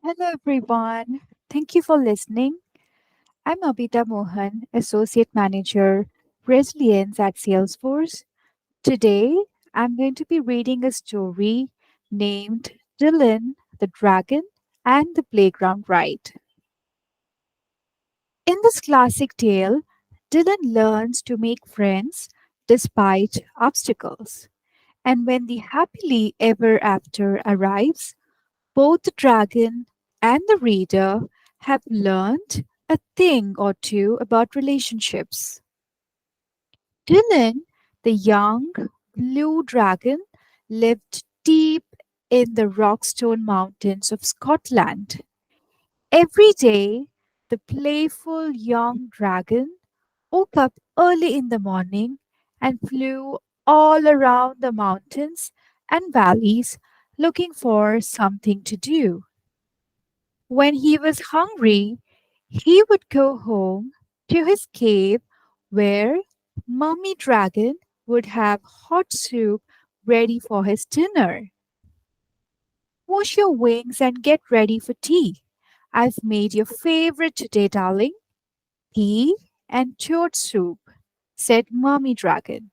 Hello, everyone. Thank you for listening. I'm Abitha Mohan, Associate Manager, Resilience at Salesforce. Today, I'm going to be reading a story named Dylan, the Dragon, and the Playground Ride. In this classic tale, Dylan learns to make friends despite obstacles. And when the happily ever after arrives, both the dragon and the reader have learned a thing or two about relationships. Dylan, the young blue dragon, lived deep in the Rockstone Mountains of Scotland. Every day, the playful young dragon woke up early in the morning and flew all around the mountains and valleys looking for something to do. When he was hungry, he would go home to his cave where Mummy Dragon would have hot soup ready for his dinner. Wash your wings and get ready for tea. I've made your favorite today, darling. Tea and toad soup, said Mummy Dragon.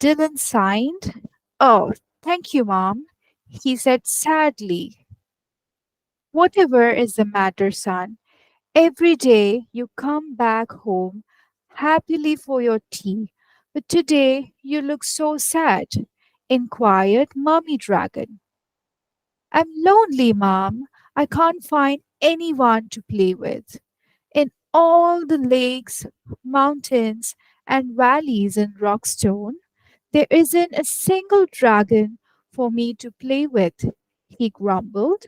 Dylan signed. Oh, thank you, Mom, he said sadly. Whatever is the matter, son? Every day you come back home happily for your tea, but today you look so sad, inquired Mummy Dragon. I'm lonely, Mom. I can't find anyone to play with. In all the lakes, mountains, and valleys in Rockstone, there isn't a single dragon for me to play with, he grumbled.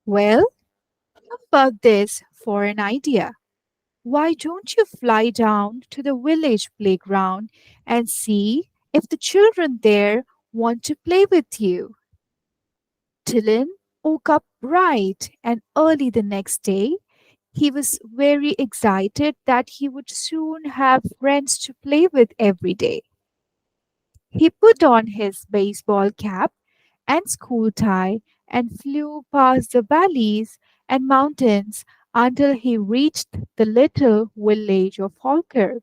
Well, how about this for an idea? Why don't you fly down to the village playground and see if the children there want to play with you? Dylan woke up bright and early the next day. He was very excited that he would soon have friends to play with every day. He put on his baseball cap and school tie and flew past the valleys and mountains until he reached the little village of Falkirk.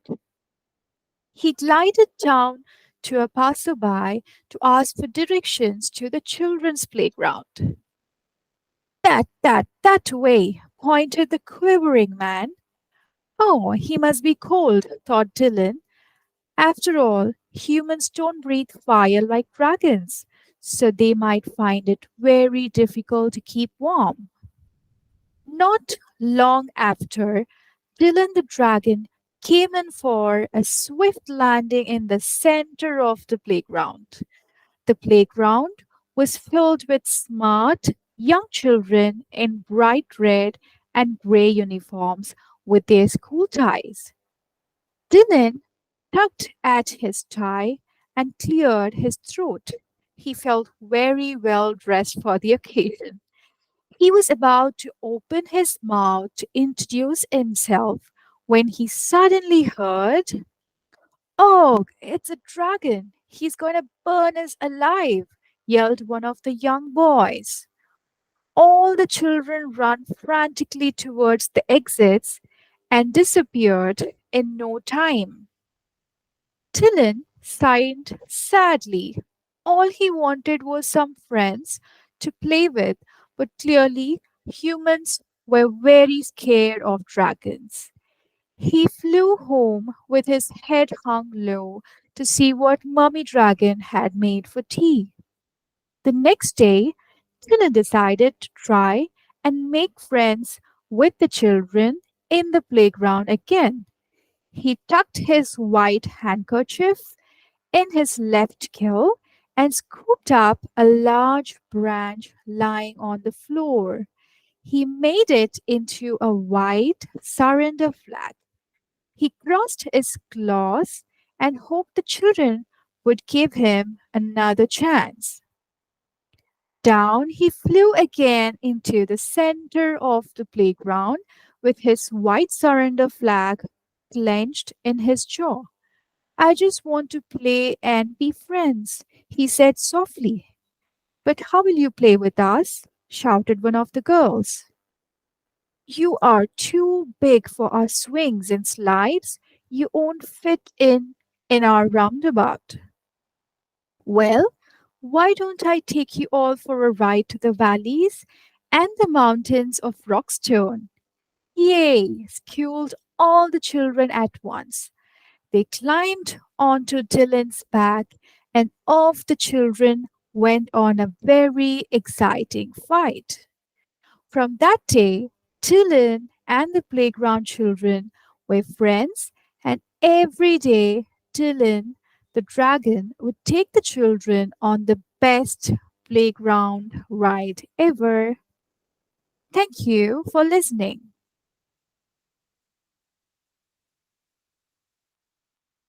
He glided down to a passerby to ask for directions to the children's playground. That way, pointed the quivering man. Oh, he must be cold, thought Dylan. After all, humans don't breathe fire like dragons, so they might find it very difficult to keep warm. Not long after, Dylan the dragon came in for a swift landing in the center of the playground. The playground was filled with smart young children in bright red and gray uniforms with their school ties. Dylan tugged at his tie and cleared his throat. He felt very well dressed for the occasion. He was about to open his mouth to introduce himself when he suddenly heard, "Oh, it's a dragon! He's going to burn us alive!" yelled one of the young boys. All the children ran frantically towards the exits and disappeared in no time. Dylan sighed sadly. All he wanted was some friends to play with, but clearly humans were very scared of dragons. He flew home with his head hung low to see what Mummy Dragon had made for tea. The next day, Dylan decided to try and make friends with the children in the playground again. He tucked his white handkerchief in his left gill and scooped up a large branch lying on the floor. He made it into a white surrender flag. He crossed his claws and hoped the children would give him another chance. Down he flew again into the center of the playground with his white surrender flag clenched in his jaw. I just want to play and be friends, he said softly. But how will you play with us? shouted one of the girls. You are too big for our swings and slides. You won't fit in our roundabout. Well, why don't I take you all for a ride to the valleys and the mountains of Rockstone? Yay! Squealed all the children at once. They climbed onto Dylan's back, and off the children went on a very exciting fight. From that day, Dylan and the playground children were friends, and every day Dylan, the dragon, would take the children on the best playground ride ever. Thank you for listening.